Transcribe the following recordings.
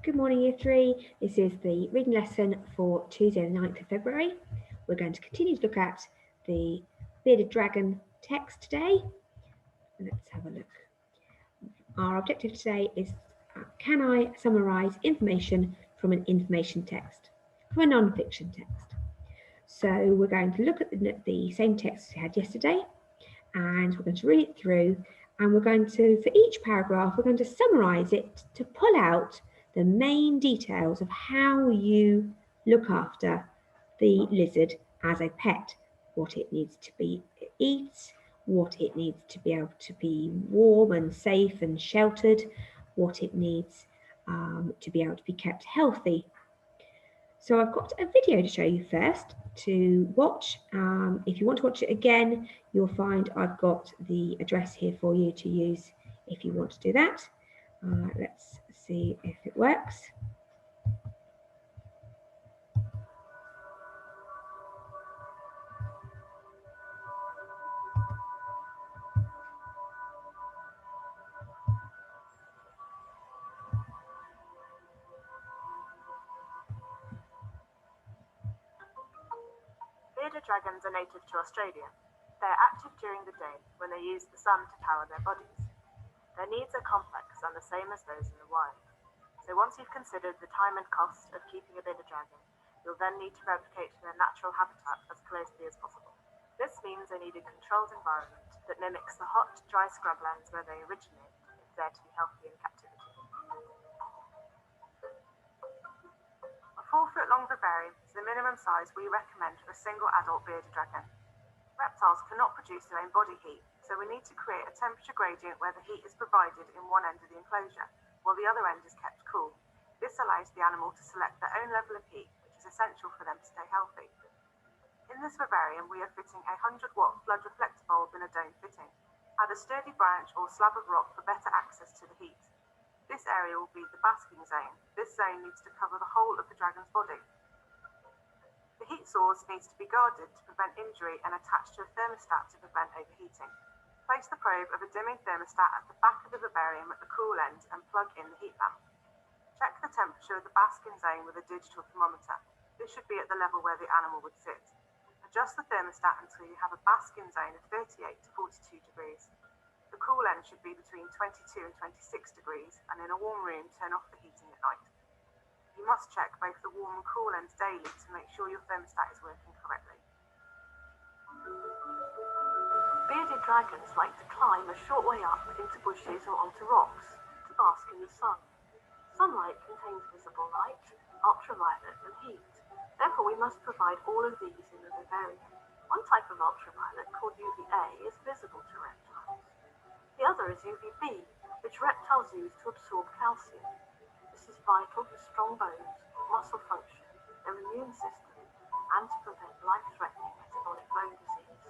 Good morning, Year 3. This is the reading lesson for Tuesday, the 9th of February. We're going to continue to look at the Bearded Dragon text today. Let's have a look. Our objective today is, can I summarise information from an information text, from a non-fiction text? So we're going to look at the same text we had yesterday, and we're going to read it through, and we're going to, for each paragraph, we're going to summarise it to pull out the main details of how you look after the lizard as a pet, what it needs to eat, what it needs to be able to be warm and safe and sheltered, what it needs to be able to be kept healthy. So I've got a video to show you first to watch. If you want to watch it again, you'll find I've got the address here for you to use if you want to do that. Let's see if it works. Bearded dragons are native to Australia. They are active during the day when they use the sun to power their bodies. Their needs are complex and the same as those in the wild. So once you've considered the time and cost of keeping a bearded dragon, you'll then need to replicate their natural habitat as closely as possible. This means they need a controlled environment that mimics the hot, dry scrublands where they originate if they're to be healthy in captivity. A 4-foot-long vivarium is the minimum size we recommend for a single adult bearded dragon. Reptiles cannot produce their own body heat, so we need to create a temperature gradient where the heat is provided in one end of the enclosure, while the other end is kept cool. This allows the animal to select their own level of heat, which is essential for them to stay healthy. In this vivarium, we are fitting a 100-watt flood reflector bulb in a dome fitting. Add a sturdy branch or slab of rock for better access to the heat. This area will be the basking zone. This zone needs to cover the whole of the dragon's body. The heat source needs to be guarded to prevent injury and attached to a thermostat to prevent overheating. Place the probe of a dimming thermostat at the back of the vivarium at the cool end and plug in the heat lamp. Check the temperature of the basking zone with a digital thermometer. This should be at the level where the animal would sit. Adjust the thermostat until you have a basking zone of 38 to 42 degrees. The cool end should be between 22 and 26 degrees, and in a warm room, turn off the heating at night. You must check both the warm and cool ends daily to make sure your thermostat is working correctly. Bearded dragons like to climb a short way up into bushes or onto rocks to bask in the sun. Sunlight contains visible light, ultraviolet and heat. Therefore, we must provide all of these in the vivarium. One type of ultraviolet, called UVA, is visible to reptiles. The other is UVB, which reptiles use to absorb calcium. This is vital for strong bones, muscle function, their immune system, and to prevent life-threatening metabolic bone disease.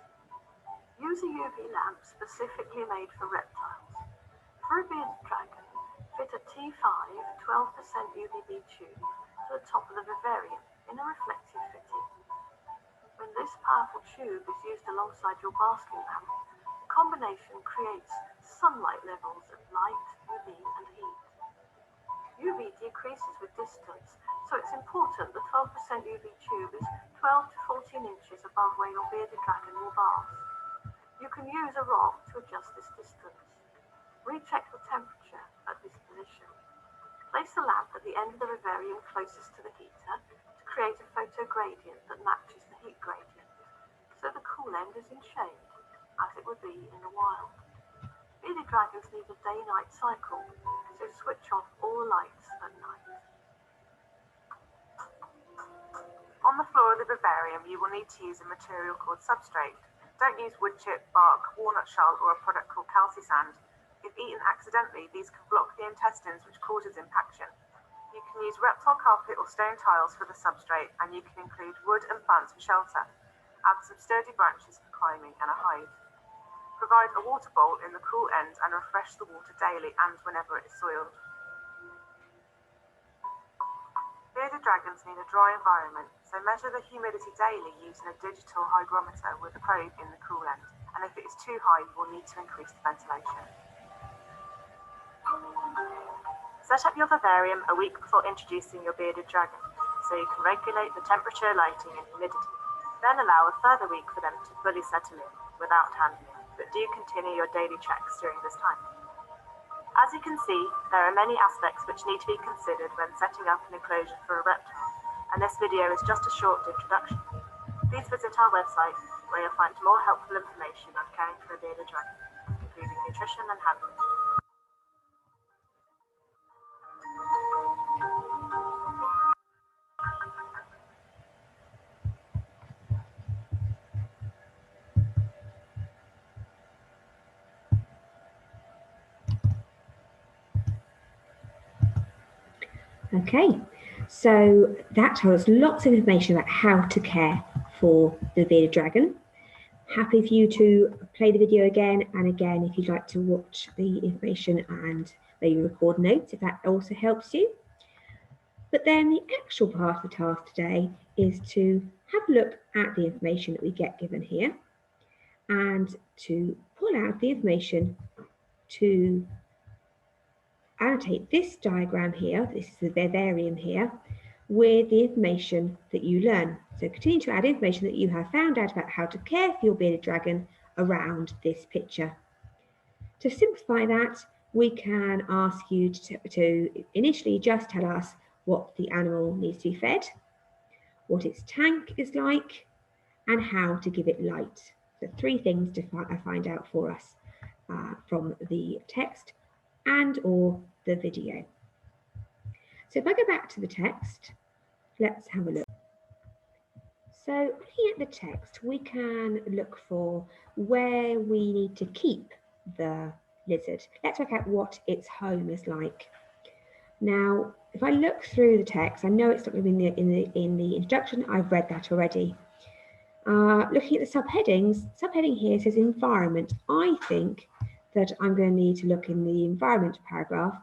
Use a UV lamp specifically made for reptiles. For a bearded dragon, fit a T5 12% UVB tube to the top of the vivarium in a reflective fitting. When this powerful tube is used alongside your basking lamp, the combination creates sunlight levels of light, UV and heat. UV decreases with distance, so it's important the 12% UV tube is 12 to 14 inches above where your bearded dragon will bask. You can use a rock to adjust this distance. Recheck the temperature at this position. Place the lamp at the end of the vivarium closest to the heater to create a photo gradient that matches the heat gradient, so the cool end is in shade, as it would be in the wild. Bearded dragons need a day-night cycle, so switch off all lights at night. On the floor of the vivarium, you will need to use a material called substrate. Don't use wood chip, bark, walnut shell, or a product called calci sand. If eaten accidentally, these can block the intestines, which causes impaction. You can use reptile carpet or stone tiles for the substrate, and you can include wood and plants for shelter. Add some sturdy branches for climbing and a hide. Provide a water bowl in the cool end and refresh the water daily and whenever it is soiled. Bearded dragons need a dry environment, so measure the humidity daily using a digital hygrometer with a probe in the cool end, and if it is too high, you will need to increase the ventilation. Set up your vivarium a week before introducing your bearded dragon, so you can regulate the temperature, lighting and humidity. Then allow a further week for them to fully settle in without handling, but do continue your daily checks during this time. As you can see, there are many aspects which need to be considered when setting up an enclosure for a reptile, and this video is just a short introduction. Please visit our website where you'll find more helpful information on caring for a bearded dragon, including nutrition and handling. Okay, so that tells us lots of information about how to care for the bearded dragon. Happy for you to play the video again and again if you'd like to watch the information and maybe record notes if that also helps you. But then the actual part of the task today is to have a look at the information that we get given here and to pull out the information to annotate this diagram here, this is the vivarium here, with the information that you learn. So continue to add information that you have found out about how to care for your bearded dragon around this picture. To simplify that, we can ask you to initially just tell us what the animal needs to be fed, what its tank is like, and how to give it light. So 3 things to find out for us from the text and or the video. So if I go back to the text, let's have a look. So looking at the text, we can look for where we need to keep the lizard. Let's work out what its home is like. Now, if I look through the text, I know it's not going to be in the introduction. I've read that already. Looking at the subheading here says environment. I think that I'm going to need to look in the environment paragraph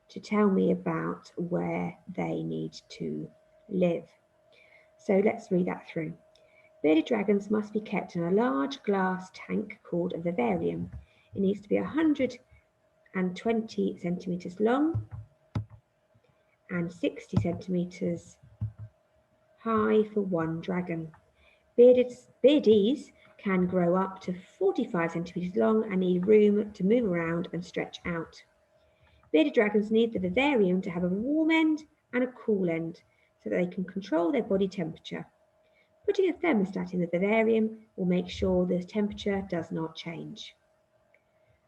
to tell me about where they need to live. So let's read that through. Bearded dragons must be kept in a large glass tank called a vivarium. It needs to be 120 centimetres long and 60 centimetres high for one dragon. Beardies can grow up to 45 centimetres long and need room to move around and stretch out. Bearded dragons need the vivarium to have a warm end and a cool end so that they can control their body temperature. Putting a thermostat in the vivarium will make sure the temperature does not change.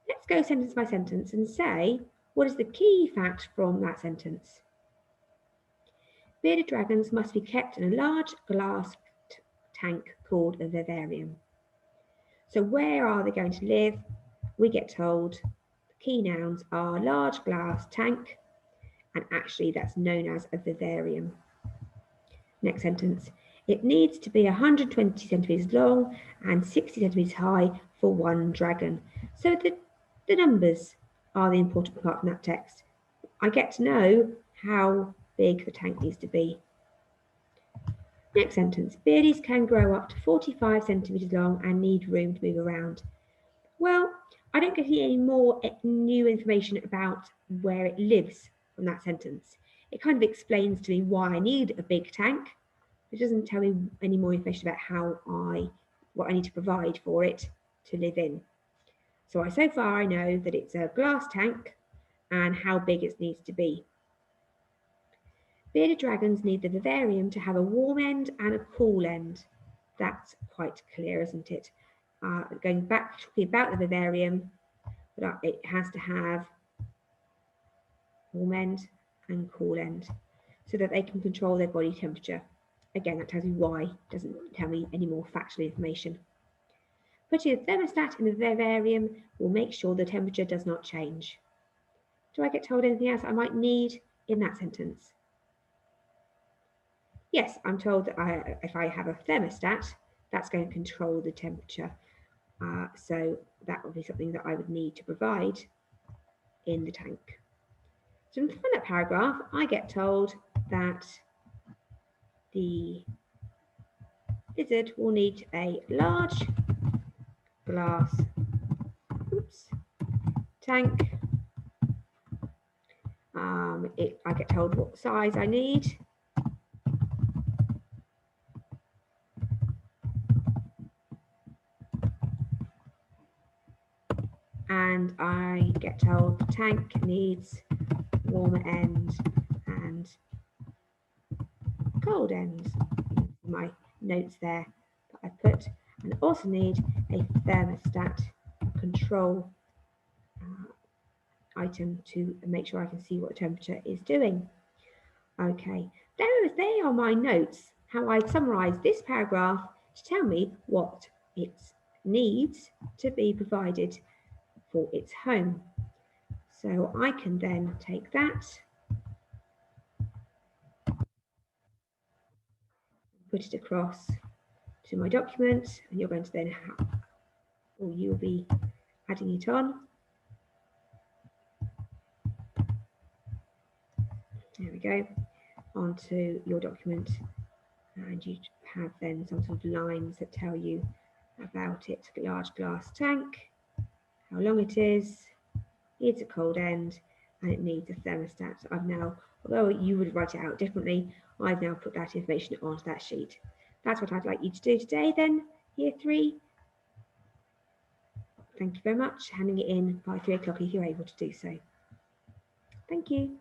Let's go sentence by sentence and say, what is the key fact from that sentence? Bearded dragons must be kept in a large glass tank called a vivarium. So where are they going to live? We get told the key nouns are large glass tank, and actually that's known as a vivarium. Next sentence. It needs to be 120 centimetres long and 60 centimetres high for one dragon. So the numbers are the important part in that text. I get to know how big the tank needs to be. Next sentence. Beardies can grow up to 45 centimetres long and need room to move around. Well, I don't get any more new information about where it lives from that sentence. It kind of explains to me why I need a big tank. It doesn't tell me any more information about what I need to provide for it to live in. So far I know that it's a glass tank and how big it needs to be. Bearded dragons need the vivarium to have a warm end and a cool end. That's quite clear, isn't it? Going back talking about the vivarium, but it has to have warm end and cool end so that they can control their body temperature. Again, that tells me why, doesn't tell me any more factual information. Putting a thermostat in the vivarium will make sure the temperature does not change. Do I get told anything else I might need in that sentence? Yes, I'm told that if I have a thermostat, that's going to control the temperature. So that would be something that I would need to provide in the tank. So from that paragraph, I get told that the lizard will need a large glass tank I get told what size I need. And I get told the tank needs warmer end and cold end. My notes there that I put, and also need a thermostat control item to make sure I can see what temperature is doing. Okay, they are my notes, how I summarise this paragraph to tell me what it needs to be provided for its home. So I can then take that, put it across to my document, and you're going to then have, or you'll be adding it on. There we go, onto your document, and you have then some sort of lines that tell you about it. Large glass tank, how long it is, needs a cold end, and it needs a thermostat. So I've now, although you would write it out differently, I've now put that information onto that sheet. That's what I'd like you to do today then, year 3. Thank you very much. Handing it in by 3 o'clock if you're able to do so. Thank you.